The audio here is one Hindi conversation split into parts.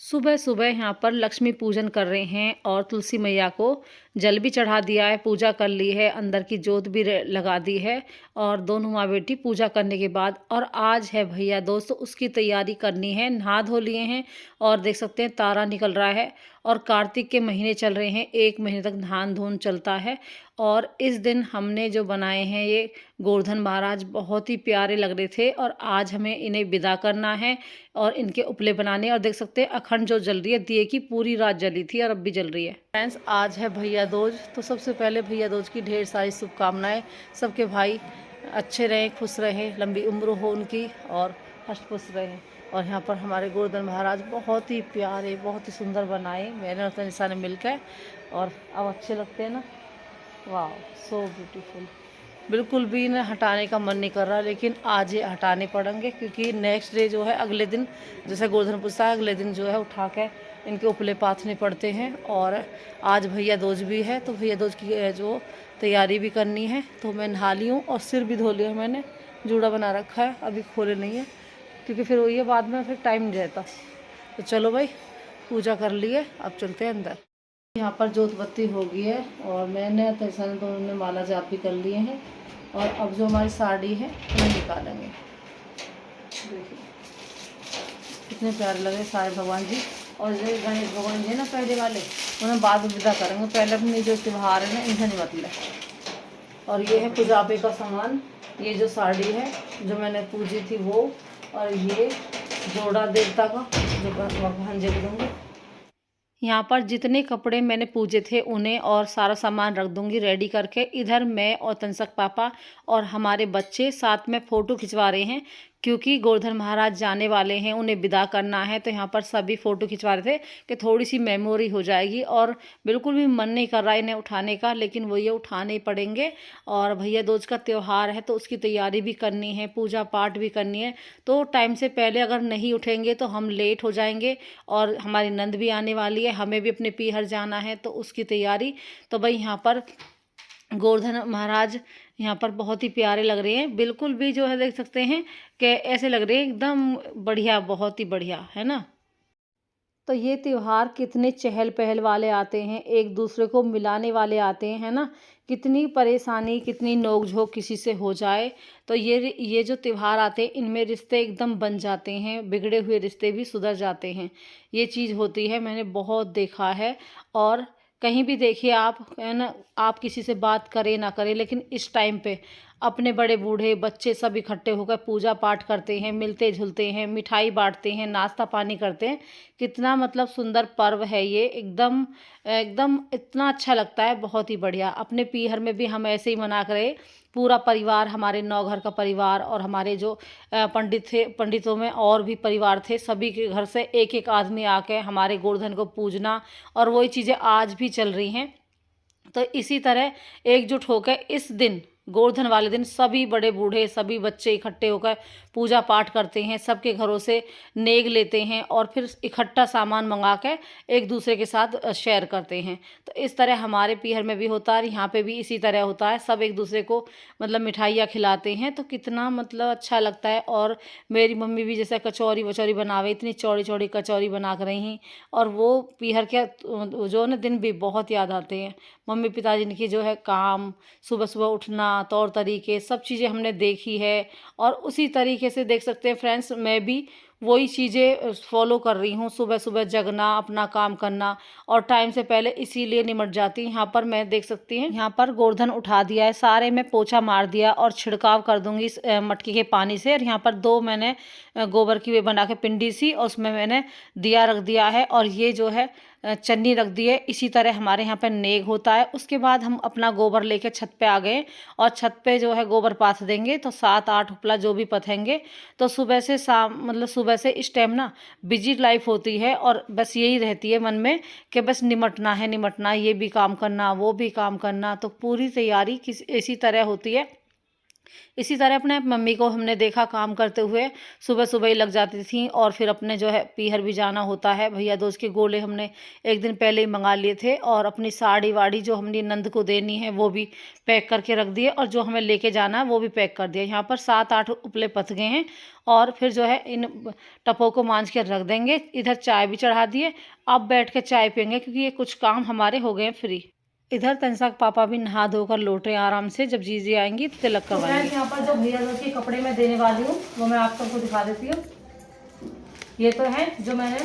सुबह सुबह यहाँ पर लक्ष्मी पूजन कर रहे हैं और तुलसी मैया को जल भी चढ़ा दिया है, पूजा कर ली है, अंदर की जोत भी लगा दी है। और दोनों माँ बेटी पूजा करने के बाद और आज है भैया दोस्त, उसकी तैयारी करनी है। नहा धो लिए हैं और देख सकते हैं तारा निकल रहा है और कार्तिक के महीने चल रहे हैं, 1 महीने तक नहान धोन चलता है। और इस दिन हमने जो बनाए हैं ये गोवर्धन महाराज बहुत ही प्यारे लग रहे थे और आज हमें इन्हें विदा करना है और इनके उपले बनाने। और देख सकते हैं अखंड जो जल रही है, दिए की पूरी रात जली थी और अब भी जल रही है। फ्रेंड्स, आज है भैया दूज, तो सबसे पहले भैया दूज की ढेर सारी शुभकामनाएं। सबके भाई अच्छे रहें, खुश रहें, लंबी उम्र हो उनकी और हष्ट पुष्ट रहें। और यहाँ पर हमारे गोवर्धन महाराज बहुत ही प्यारे, बहुत ही सुंदर बनाए मैंने और तनिषा ने मिलकर। और अब अच्छे लगते हैं ना, वाह, सो ब्यूटीफुल। बिल्कुल भी इन्हें हटाने का मन नहीं कर रहा, लेकिन आज ये हटाने पड़ेंगे क्योंकि नेक्स्ट डे जो है, अगले दिन जैसे गोवर्धन पूजा है, अगले दिन जो है उठा के इनके उपले पाथने पड़ते हैं। और आज भैया दूज भी है, तो भैया दूज की जो तैयारी भी करनी है। तो मैं नहा ली हूँ और सिर भी धो लिया, मैंने जूड़ा बना रखा है, अभी खोले नहीं है क्योंकि फिर वही है, बाद में फिर टाइम नहीं रहता। तो चलो भाई, पूजा कर लिए, अब चलते हैं अंदर। यहाँ पर जोत बत्ती हो गई है और मैंने तैसा ने दोनों ने माला जाप भी कर लिए हैं। और अब जो हमारी साड़ी है उन्हें निकालेंगे। देखिए कितने प्यारे लगे सारे भगवान जी। और जो गणेश भगवान जी है ना पहले वाले, उन्हें बाद में विदा करेंगे, पहले अपनी जो त्यौहार है ना इनसे नहीं मतलब। और ये है पूजापे का सामान, ये जो साड़ी है जो मैंने पूजी थी वो, और ये जोड़ा देवता का जो भगवान जी को दूँगी। यहाँ पर जितने कपड़े मैंने पूजे थे उन्हें और सारा सामान रख दूंगी रेडी करके। इधर मैं और तनसक पापा और हमारे बच्चे साथ में फ़ोटो खिंचवा रहे हैं क्योंकि गोवर्धन महाराज जाने वाले हैं, उन्हें विदा करना है। तो यहाँ पर सभी फ़ोटो खिंचवा रहे थे कि थोड़ी सी मेमोरी हो जाएगी। और बिल्कुल भी मन नहीं कर रहा इन्हें उठाने का, लेकिन वो ये उठाने ही पड़ेंगे। और भैया दूज का त्यौहार है तो उसकी तैयारी भी करनी है, पूजा पाठ भी करनी है। तो टाइम से पहले अगर नहीं उठेंगे तो हम लेट हो जाएंगे। और हमारी नंद भी आने वाली है, हमें भी अपने पीहर जाना है, तो उसकी तैयारी। तो भाई यहाँ पर गोवर्धन महाराज यहाँ पर बहुत ही प्यारे लग रहे हैं, बिल्कुल भी जो है देख सकते हैं कि ऐसे लग रहे हैं एकदम बढ़िया, बहुत ही बढ़िया है ना। तो ये त्योहार कितने चहल पहल वाले आते हैं, एक दूसरे को मिलाने वाले आते हैं, है ना। कितनी परेशानी, कितनी नोक-झोंक किसी से हो जाए तो ये जो त्योहार आते हैं इनमें रिश्ते एकदम बन जाते हैं, बिगड़े हुए रिश्ते भी सुधर जाते हैं। ये चीज़ होती है, मैंने बहुत देखा है। और कहीं भी देखिए आप, है ना, आप किसी से बात करें ना करें, लेकिन इस टाइम पे अपने बड़े बूढ़े बच्चे सब इकट्ठे होकर पूजा पाठ करते हैं, मिलते जुलते हैं, मिठाई बांटते हैं, नाश्ता पानी करते हैं। कितना मतलब सुंदर पर्व है ये, एकदम एकदम इतना अच्छा लगता है, बहुत ही बढ़िया। अपने पीहर में भी हम ऐसे ही मना करे, पूरा परिवार, हमारे नौघर का परिवार और हमारे जो पंडित थे, पंडितों में और भी परिवार थे, सभी के घर से एक एक आदमी आके हमारे गोवर्धन को पूजना। और वही चीज़ें आज भी चल रही हैं। तो इसी तरह एकजुट होकर इस दिन, गोवर्धन वाले दिन, सभी बड़े बूढ़े सभी बच्चे इकट्ठे होकर पूजा पाठ करते हैं, सबके घरों से नेग लेते हैं और फिर इकट्ठा सामान मंगा कर एक दूसरे के साथ शेयर करते हैं। तो इस तरह हमारे पीहर में भी होता है, यहाँ पे भी इसी तरह होता है, सब एक दूसरे को मतलब मिठाइयाँ खिलाते हैं, तो कितना मतलब अच्छा लगता है। और मेरी मम्मी भी जैसे कचौरी वचौरी बनावे, इतनी चौड़ी चौड़ी कचौरी बना कर रही। और वो पीहर के जो न दिन भी बहुत याद आते हैं। मम्मी पिताजी की जो है काम, सुबह सुबह उठना, तौर तरीके, सब चीज़ें हमने देखी है। और उसी तरीके से देख सकते हैं फ्रेंड्स, मैं भी वही चीज़ें फॉलो कर रही हूँ, सुबह सुबह जगना, अपना काम करना और टाइम से पहले इसीलिए निमट जाती। यहाँ पर मैं देख सकती हैं, यहाँ पर गोवर्धन उठा दिया है, सारे में पोछा मार दिया और छिड़काव कर दूंगी इस मटकी के पानी से। और यहाँ पर 2 मैंने गोबर की वे बना के पिंडी सी, और उसमें मैंने दिया रख दिया है और ये जो है चन्नी रख दी है। इसी तरह हमारे यहाँ पर नेग होता है। उसके बाद हम अपना गोबर लेके छत पे आ गए और छत पे जो है गोबर पाथ देंगे, तो 7-8 उपला जो भी पथेंगे। तो सुबह से शाम, मतलब सुबह से इस टाइम ना बिजी लाइफ होती है और बस यही रहती है मन में कि बस निमटना है, निमटना, ये भी काम करना, वो भी काम करना। तो पूरी तैयारी किस इसी तरह होती है। इसी तरह अपने मम्मी को हमने देखा काम करते हुए, सुबह सुबह ही लग जाती थी और फिर अपने जो है पीहर भी जाना होता है। भैया दूज के गोले हमने एक दिन पहले ही मंगा लिए थे और अपनी साड़ी वाड़ी जो हमने नंद को देनी है वो भी पैक करके रख दिए और जो हमें लेके जाना है वो भी पैक कर दिया। यहाँ पर 7-8 उपले पथ गए हैं और फिर जो है इन टपों को मांझ के रख देंगे। इधर चाय भी चढ़ा दिए, अब बैठ के चाय पियेंगे क्योंकि ये कुछ काम हमारे हो गए हैं फ्री। इधर तनिषा के पापा भी नहा धोकर लौट रहे हैं आराम से, जब जीजी आएंगी तो तिलक करवाएंगे। यहाँ पर जो भैया दूज के कपड़े मैं देने वाली हूँ वो मैं आप सबको दिखा देती हूँ। ये तो है जो मैंने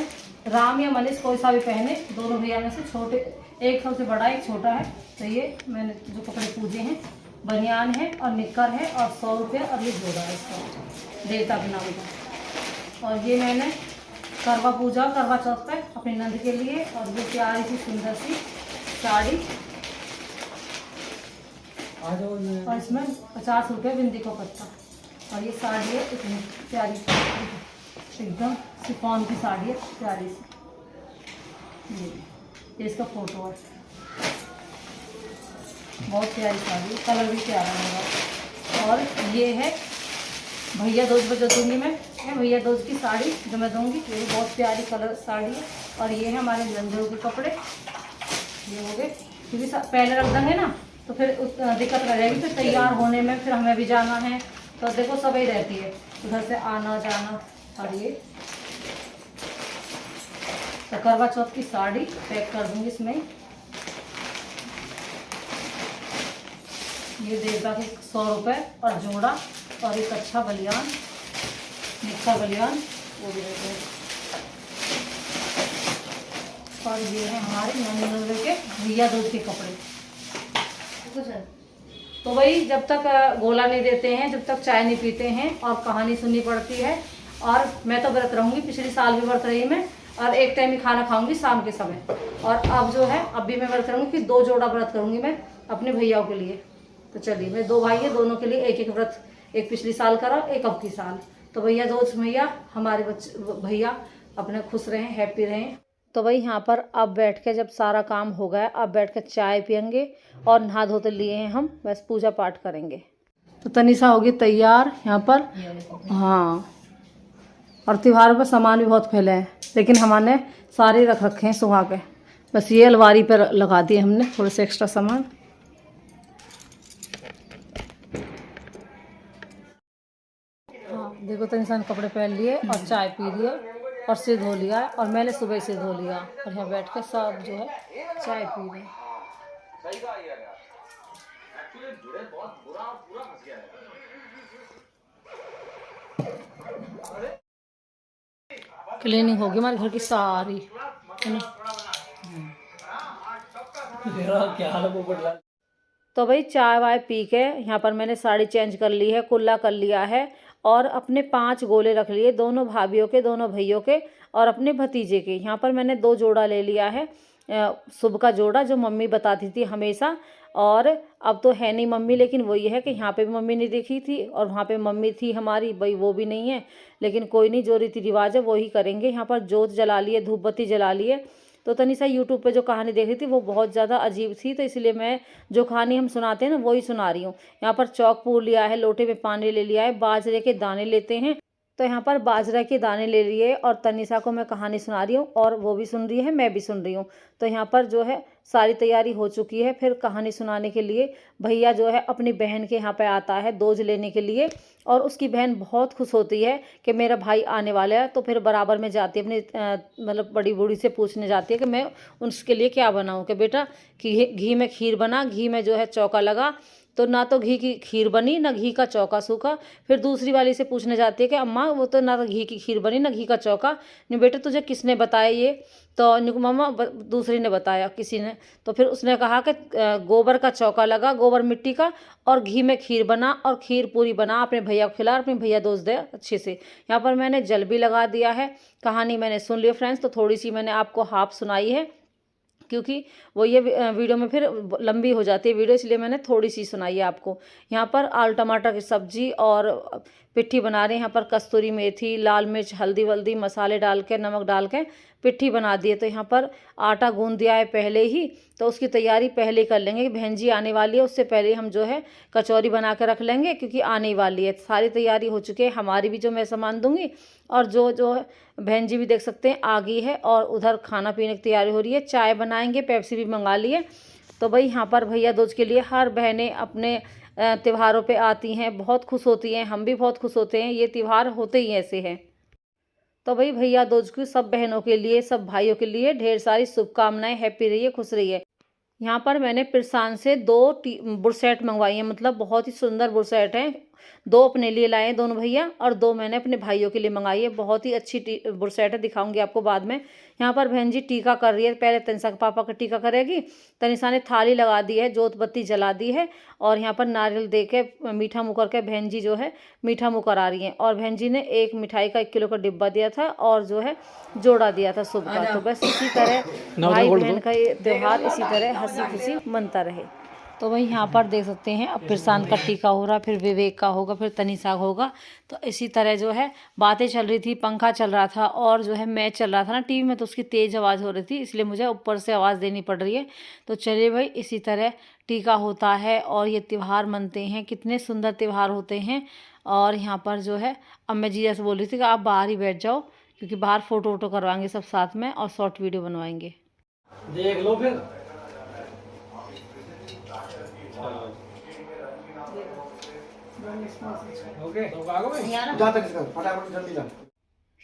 राम या मनीष कोई सा भी पहने, दोनों भैया में से छोटे, एक सबसे बड़ा एक छोटा है। तो ये मैंने जो कपड़े पूजे हैं, बनियान है और निक्कर है और 100 रुपये और ये जोड़ा है इसका देवता के नाम का। और ये मैंने करवा पूजा करवा चौथ पे अपने नंद के लिए, और ये प्यारी सी सुंदर सी साड़ी और इसमें 50 रुपये बिंदी का पत्ता। और ये साड़ी है इतनी प्यारी, एकदम शिफॉन की साड़ी है प्यारी सी। ये इसका फोटो है, बहुत प्यारी साड़ी, कलर भी प्यारा होगा। और ये है भैया दूज पर जो दूंगी मैं, भैया दूज की साड़ी जो मैं दूंगी, ये भी बहुत प्यारी कलर साड़ी है। और ये है हमारे लंजों के कपड़े, ये हो गए क्योंकि पहले रख देंगे ना तो फिर दिक्कत रह जाएगी, फिर तैयार होने में फिर हमें भी जाना है तो देखो सब ही रहती है उधर से आना जाना। और ये तो करवा चौथ की साड़ी पैक कर दूंगी इसमें। ये देवता के 100 रुपये और जोड़ा, और एक अच्छा बलियान, निक्का बलियान वो भी देते हैं। और ये है हमारे नंदनवे के भैया दूज के कपड़े। तो वही जब तक गोला नहीं देते हैं, जब तक चाय नहीं पीते हैं और कहानी सुननी पड़ती है। और मैं तो व्रत रहूँगी, पिछले साल भी व्रत रही मैं, और एक टाइम ही खाना खाऊंगी शाम के समय। और अब जो है अब भी मैं व्रत रहूँगी कि 2 जोड़ा व्रत करूँगी मैं अपने भैयाओं के लिए। तो चलिए, मेरे 2 भाई हैं, दोनों के लिए एक व्रत, एक पिछली साल करा, एक अब की साल। तो भैया दूज भैया हमारे बच्चे भैया अपने खुश रहें, हैप्पी रहें। तो वही यहाँ पर अब बैठ के जब सारा काम हो गया, अब बैठ के चाय पियेंगे और नहा धोते लिए हैं हम, बस पूजा पाठ करेंगे। तो तनिषा होगी तैयार यहाँ पर। हाँ, और त्योहार पर सामान भी बहुत फैले हैं, लेकिन हमने सारे रख रखे हैं सुहा के, बस ये अलमारी पर लगा दिए हमने थोड़े से एक्स्ट्रा सामान। हाँ देखो, तनिषा ने कपड़े पहन लिए और चाय पी लिए और सिर धो लिया है, और मैंने सुबह से धो लिया, और यहाँ बैठ के सब जो है चाय पी रहे। क्लीनिंग होगी हमारे घर की सारी, है ना। तो भाई चाय वाय पी के यहाँ पर मैंने साड़ी चेंज कर ली है, कुल्ला कर लिया है, और अपने 5 गोले रख लिए, दोनों भाभीियों के, दोनों भैयों के और अपने भतीजे के। यहाँ पर मैंने 2 जोड़ा ले लिया है, शुभ का जोड़ा जो मम्मी बताती थी हमेशा। और अब तो है नहीं मम्मी, लेकिन वही है कि यहाँ पे भी मम्मी नहीं देखी थी और वहाँ पे मम्मी थी हमारी, भाई वो भी नहीं है, लेकिन कोई नहीं, जो रीति रिवाज है वही करेंगे। यहाँ पर जोत जला लिए, धूप बत्ती जला लिए। तो तनिषा यूट्यूब पे जो कहानी देख रही थी वो बहुत ज़्यादा अजीब थी, तो इसलिए मैं जो कहानी हम सुनाते हैं ना वही सुना रही हूँ। यहाँ पर चौक पूर लिया है, लोटे में पानी ले लिया है, बाजरे के दाने लेते हैं, तो यहाँ पर बाजरा के दाने ले लिए, और तनिषा को मैं कहानी सुना रही हूँ और वो भी सुन रही है, मैं भी सुन रही हूँ। तो यहाँ पर जो है सारी तैयारी हो चुकी है। फिर कहानी सुनाने के लिए भैया जो है अपनी बहन के यहाँ पे आता है दोज लेने के लिए, और उसकी बहन बहुत खुश होती है कि मेरा भाई आने वाला है। तो फिर बराबर में जाती है अपनी मतलब बड़ी बूढ़ी से पूछने जाती है कि मैं उसके लिए क्या बनाऊँ, कि बेटा कि घी में खीर बना, घी में जो है चौका लगा। तो ना तो घी की खीर बनी, ना घी का चौका सूखा। फिर दूसरी वाली से पूछने जाती है कि अम्मा वो तो ना तो घी की खीर बनी, ना घी का चौका। नहीं बेटा तुझे किसने बताया ये? तो मम्मा दूसरी ने बताया, किसी ने। तो फिर उसने कहा कि गोबर का चौका लगा, गोबर मिट्टी का, और घी में खीर बना और खीर पूरी बना, अपने भैया को खिला, अपने भैया दोस्त दे अच्छे से। यहाँ पर मैंने जल भी लगा दिया है। कहानी मैंने सुन ली फ्रेंड्स, तो थोड़ी सी मैंने आपको हाफ सुनाई है। क्योंकि वो ये वीडियो में फिर लंबी हो जाती है वीडियो, इसलिए मैंने थोड़ी सी सुनाई है आपको। यहाँ पर आलू टमाटर की सब्जी और पिट्ठी बना रहे हैं। यहाँ पर कस्तूरी मेथी, लाल मिर्च, हल्दी वल्दी मसाले डाल के, नमक डाल के पिट्ठी बना दी है। तो यहाँ पर आटा गूंद दिया है पहले ही, तो उसकी तैयारी पहले कर लेंगे। बहन जी आने वाली है, उससे पहले हम जो है कचौरी बना के रख लेंगे, क्योंकि आने वाली है। सारी तैयारी हो चुकी है हमारी भी, जो मैं सामान दूंगी, और जो है बहन जी भी देख सकते हैं आ गई है। और उधर खाना पीने की तैयारी हो रही है, चाय बनाएंगे, पेप्सी भी मंगा लिए। तो भाई यहाँ पर भैया दूज के लिए हर बहनें अपने त्योहारों पे आती हैं, बहुत खुश होती हैं, हम भी बहुत खुश होते हैं। ये त्यौहार होते ही ऐसे हैं। तो भाई भैया दूज की सब बहनों के लिए, सब भाइयों के लिए ढेर सारी शुभकामनाएं। हैप्पी रहिए, खुश रहिए। यहाँ पर मैंने पिरसान से 2 बुरसेट मंगवाई हैं, मतलब बहुत ही सुंदर बुरसेट हैं। 2 अपने लिए लाए हैं दोनों भैया, और 2 मैंने अपने भाइयों के लिए मंगाई है। बहुत ही अच्छी बुरसेट है, दिखाऊंगी आपको बाद में। यहाँ पर बहन जी टीका कर रही है, पहले तनिषा के पापा का टीका करेगी। तनिषा ने थाली लगा दी है, जोत बत्ती जला दी है, और यहाँ पर नारियल दे के मीठा मुकर के बहन जी जो है मीठा मुँह करा रही हैं। और बहन जी ने एक मिठाई का 1 किलो का डिब्बा दिया था, और जो है जोड़ा दिया था शुभ का। तो बस इसी तरह भाई बहन का ये त्यौहार इसी तरह हंसी खुशी मनता रहे। तो वही यहाँ पर देख सकते हैं, अब प्रशांत का टीका हो रहा, फिर विवेक का होगा, फिर तनिषा होगा। तो इसी तरह जो है बातें चल रही थी, पंखा चल रहा था, और जो है मैच चल रहा था ना टीवी में, तो उसकी तेज़ आवाज़ हो रही थी, इसलिए मुझे ऊपर से आवाज़ देनी पड़ रही है। तो चलिए भाई, इसी तरह टीका होता है और ये त्यौहार मनते हैं। कितने सुंदर त्यौहार होते हैं। और यहाँ पर जो है अब मैं जीजा से बोल रही थी कि आप बाहर ही बैठ जाओ, क्योंकि बाहर फ़ोटो वोटो करवाएंगे सब साथ में, और शॉर्ट वीडियो बनवाएंगे। देख लो फिर। ओके फटाफट जल्दी जा।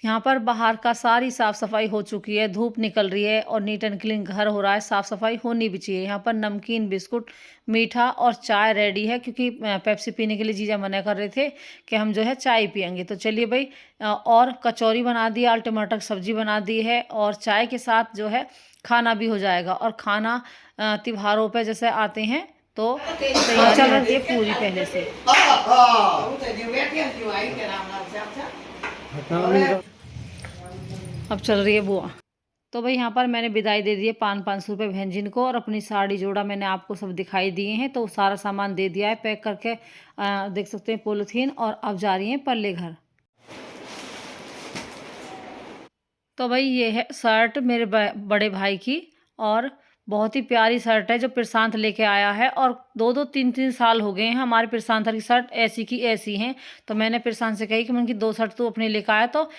यहाँ पर बाहर का सारी साफ़ सफाई हो चुकी है, धूप निकल रही है, और नीट एंड क्लीन घर हो रहा है। साफ़ सफाई होनी भी चाहिए। यहाँ पर नमकीन, बिस्कुट, मीठा और चाय रेडी है, क्योंकि पेप्सी पीने के लिए जीजा मना कर रहे थे कि हम जो है चाय पियेंगे। तो चलिए भाई, और कचौरी बना दी, आलू टमाटर की सब्जी बना दी है, और चाय के साथ जो है खाना भी हो जाएगा। और खाना त्योहारों पर जैसे आते हैं तो तैयारी चल रही है पूरी पहले से। अब चल रही है बुआ। तो भाई यहाँ पर मैंने विदाई दे दी है 500 रुपये बहन जी को, और अपनी साड़ी जोड़ा मैंने आपको सब दिखाई दिए हैं। तो सारा सामान दे दिया है पैक करके, देख सकते हैं पॉलीथीन। और अब जा रही हैं पल्ले घर। तो भाई ये है शर्ट मेरे बड़े भाई की, और बहुत ही प्यारी शर्ट है जो प्रशांत लेके आया है। और 2-2, 3-3 साल हो गए हैं हमारे प्रशांत की शर्ट ऐसी की ऐसी हैं। तो मैंने प्रशांत से कही कि मैं उनकी 2 शर्ट तो अपने लेकर आया, तो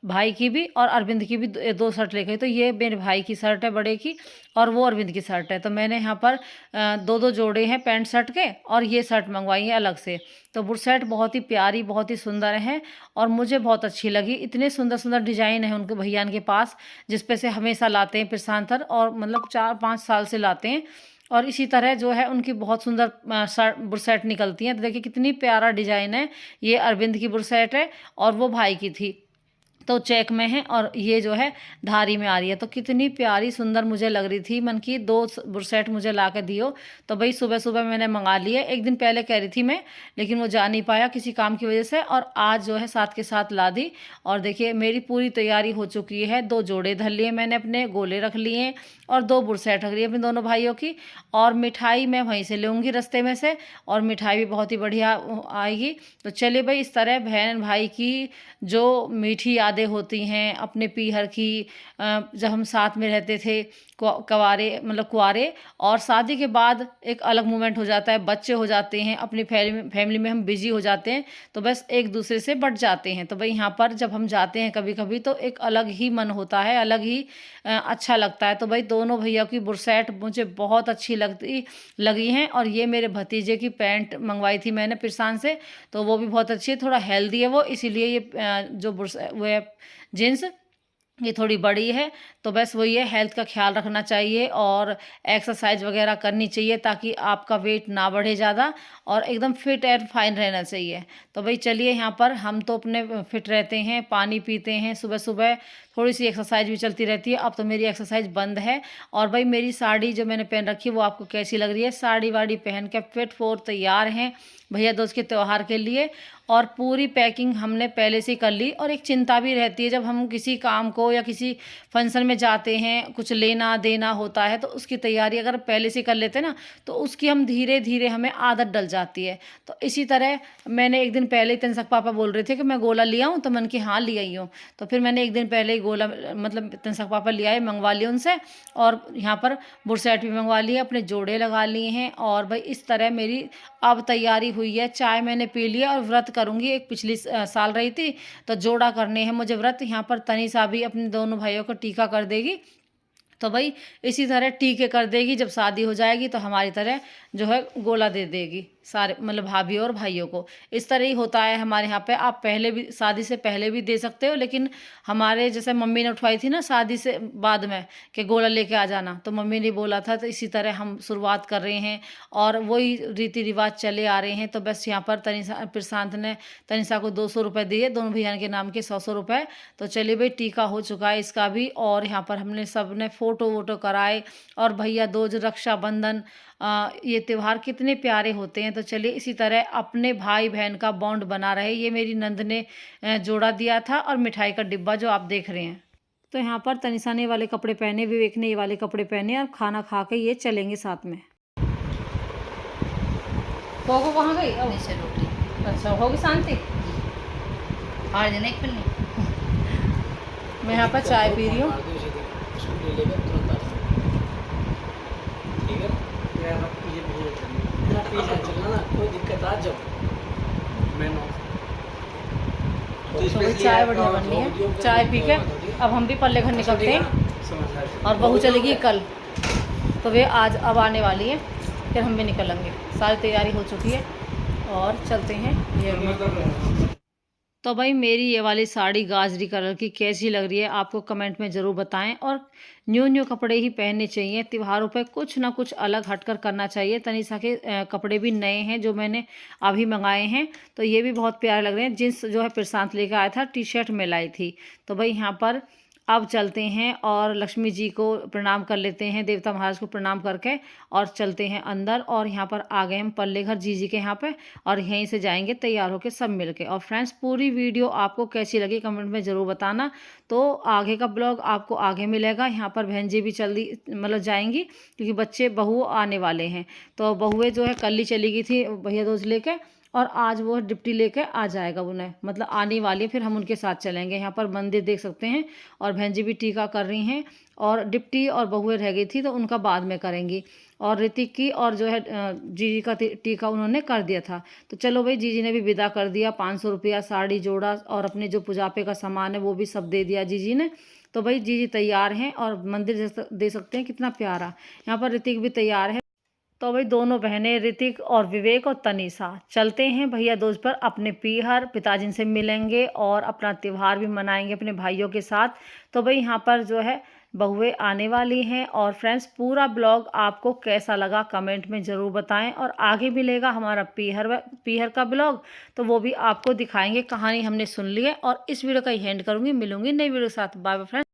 भाई की भी और अरविंद की भी 2 शर्ट लेके आई। तो ये मेरे भाई की शर्ट है बड़े की, और वो अरविंद की शर्ट है। तो मैंने यहाँ पर 2-2 जोड़े हैं पैंट शर्ट के, और ये शर्ट मंगवाई है अलग से। तो बुरशर्ट बहुत ही प्यारी, बहुत ही सुंदर है, और मुझे बहुत अच्छी लगी। इतने सुंदर सुंदर डिजाइन है उनके भैया के पास, जिस पे से हमेशा लाते हैं प्रशांत, और मतलब 4-5 साल से लाते हैं। और इसी तरह जो है उनकी बहुत सुंदर बुरशर्ट निकलती हैं। तो देखिए कितनी प्यारा डिजाइन है। ये अरविंद की बुरशर्ट है, और वो भाई की थी, तो चेक में है, और ये जो है धारी में आ रही है। तो कितनी प्यारी सुंदर मुझे लग रही थी। मन की 2 बुरशर्ट मुझे ला के दियो। तो भाई सुबह सुबह मैंने मंगा लिए। एक दिन पहले कह रही थी मैं, लेकिन वो जा नहीं पाया किसी काम की वजह से, और आज जो है साथ के साथ ला दी। और देखिए मेरी पूरी तैयारी हो चुकी है। 2 जोड़े धर लिए मैंने, अपने गोले रख लिए, और 2 बुरशर्ट रख लिए अपने दोनों भाइयों की। और मिठाई मैं वहीं से लूँगी रास्ते में से, और मिठाई भी बहुत ही बढ़िया आएगी। तो चलिए भाई, इस तरह बहन भाई की जो मीठी यादें होती हैं अपने पीहर की, जब हम साथ में रहते थे कुआरे, और शादी के बाद एक अलग मोमेंट हो जाता है। बच्चे हो जाते हैं, अपनी फैमिली में हम बिजी हो जाते हैं, तो बस एक दूसरे से बट जाते हैं। तो भाई यहाँ पर जब हम जाते हैं कभी कभी, तो एक अलग ही मन होता है, अलग ही अच्छा लगता है। तो भाई दोनों भैया की बुरशर्ट मुझे बहुत अच्छी लगी हैं। और ये मेरे भतीजे की पैंट मंगवाई थी मैंने प्रशांत से, तो वो भी बहुत अच्छी है, थोड़ा हेल्दी है वो, इसीलिए ये जो वो है जीन्स, ये थोड़ी बड़ी है। तो बस वही है, हेल्थ का ख्याल रखना चाहिए, और एक्सरसाइज वगैरह करनी चाहिए, ताकि आपका वेट ना बढ़े ज़्यादा, और एकदम फिट एंड फाइन रहना चाहिए। तो भाई चलिए, यहाँ पर हम तो अपने फिट रहते हैं, पानी पीते हैं सुबह सुबह, थोड़ी सी एक्सरसाइज भी चलती रहती है। अब तो मेरी एक्सरसाइज बंद है। और भाई मेरी साड़ी जो मैंने पहन रखी है वो आपको कैसी लग रही है? साड़ी वाड़ी पहन के फिट फोर तैयार हैं भैया दूज के त्यौहार के लिए। और पूरी पैकिंग हमने पहले से कर ली। और एक चिंता भी रहती है जब हम किसी काम को या किसी फंक्शन में जाते हैं, कुछ लेना देना होता है, तो उसकी तैयारी अगर पहले से कर लेते ना तो उसकी हम धीरे धीरे हमें आदत डल जाती है। तो इसी तरह मैंने एक दिन पहले ही तनसक पापा बोल रहे थे कि मैं गोला लिया हूँ, तो मन की हाँ ले आई हूँ। तो फिर मैंने एक दिन पहले ही गोला मतलब तनसक पापा ले आए, मंगवा लिया उनसे। और यहाँ पर बुरसेट भी मंगवा लिए, अपने जोड़े लगा लिए हैं। और भाई इस तरह मेरी अब तैयारी हुई है। चाय मैंने पी लिया और व्रत करूंगी। एक पिछली साल रही थी तो जोड़ा करने हैं मुझे व्रत। यहाँ पर तनीसा भी अपने दोनों भाइयों को टीका कर देगी। तो भाई इसी तरह टीके कर देगी। जब शादी हो जाएगी तो हमारी तरह जो है गोला दे देगी सारे मतलब भाभी और भाइयों को। इस तरह ही होता है हमारे यहाँ पे। आप पहले भी शादी से पहले भी दे सकते हो, लेकिन हमारे जैसे मम्मी ने उठवाई थी ना शादी से बाद में कि गोला लेके आ जाना, तो मम्मी ने बोला था, तो इसी तरह हम शुरुआत कर रहे हैं और वही रीति रिवाज चले आ रहे हैं। तो बस यहाँ पर तनिषा प्रशांत ने तनिषा को 200 रुपये दिए, दोनों भैया के नाम के 100 रुपये। तो चलिए भाई टीका हो चुका है इसका भी। और यहाँ पर हमने सब ने फ़ोटो वोटो कराए। और भैया दूज, रक्षाबंधन, ये त्यौहार कितने प्यारे होते हैं। तो चलिए इसी तरह अपने भाई बहन का बॉन्ड बना रहे। ये मेरी नंद ने जोड़ा दिया था और मिठाई का डिब्बा जो आप देख रहे हैं। तो यहाँ पर तनिषा ने ये वाले कपड़े पहने, विवेक ने ये वाले कपड़े पहने, और खाना खा के ये चलेंगे साथ में। पोगो कहाँ गई? रोटी। अच्छा होगी शांति। मैं यहाँ पर चाय पी रही हूँ। कोई दिक्कत आ जाओ तो चाय बढ़िया बननी है। चाय पी के अब हम भी पल्ले घर निकलते हैं। और बहू चलेगी कल, तो वे आज अब आने वाली है, फिर हम भी निकलेंगे। सारी तैयारी हो चुकी है और चलते हैं। ये तो भाई मेरी ये वाली साड़ी गाजरी कलर की कैसी लग रही है आपको कमेंट में ज़रूर बताएं। और न्यू कपड़े ही पहनने चाहिए त्योहारों पे, कुछ ना कुछ अलग हटकर करना चाहिए। तनिषा के कपड़े भी नए हैं जो मैंने अभी मंगाए हैं, तो ये भी बहुत प्यारे लग रहे हैं। जींस जो है प्रशांत लेकर आया था, टी शर्ट में लाई थी। तो भाई यहाँ पर अब चलते हैं और लक्ष्मी जी को प्रणाम कर लेते हैं, देवता महाराज को प्रणाम करके, और चलते हैं अंदर। और यहाँ पर आ गए हम पल्ले घर जीजी के यहाँ पे, और यहीं से जाएंगे तैयार होके सब मिलके। और फ्रेंड्स पूरी वीडियो आपको कैसी लगी कमेंट में ज़रूर बताना। तो आगे का ब्लॉग आपको आगे मिलेगा। यहाँ पर बहन जी भी जल्दी मतलब जाएंगी क्योंकि बच्चे बहू आने वाले हैं। तो बहुएँ जो है कल ही चली गई थी भैया दूज लेके, और आज वो डिप्टी लेके आ जाएगा उन्हें, मतलब आने वाली है, फिर हम उनके साथ चलेंगे। यहाँ पर मंदिर देख सकते हैं, और बहन जी भी टीका कर रही हैं। और डिप्टी और बहुएं रह गई थी तो उनका बाद में करेंगी। और ऋतिक की और जो है जीजी का टीका उन्होंने कर दिया था। तो चलो भाई जीजी ने भी विदा कर दिया। 500 रुपया, साड़ी जोड़ा और अपने जो पूजापे का सामान है वो भी सब दे दिया जीजी ने। तो भाई जीजी तैयार हैं और मंदिर दे सकते हैं कितना प्यारा। यहाँ पर ऋतिक भी तैयार है। तो भाई दोनों बहनें ऋतिक और विवेक और तनिषा चलते हैं भैया दूज पर अपने पीहर। पिताजी से मिलेंगे और अपना त्यौहार भी मनाएंगे अपने भाइयों के साथ। तो भाई यहाँ पर जो है बहुएं आने वाली हैं। और फ्रेंड्स पूरा ब्लॉग आपको कैसा लगा कमेंट में ज़रूर बताएं। और आगे मिलेगा हमारा पीहर का ब्लॉग, तो वो भी आपको दिखाएंगे। कहानी हमने सुन ली है और इस वीडियो का ही एंड करूँगी। मिलूंगी नई वीडियो के साथ। Bye bye friends.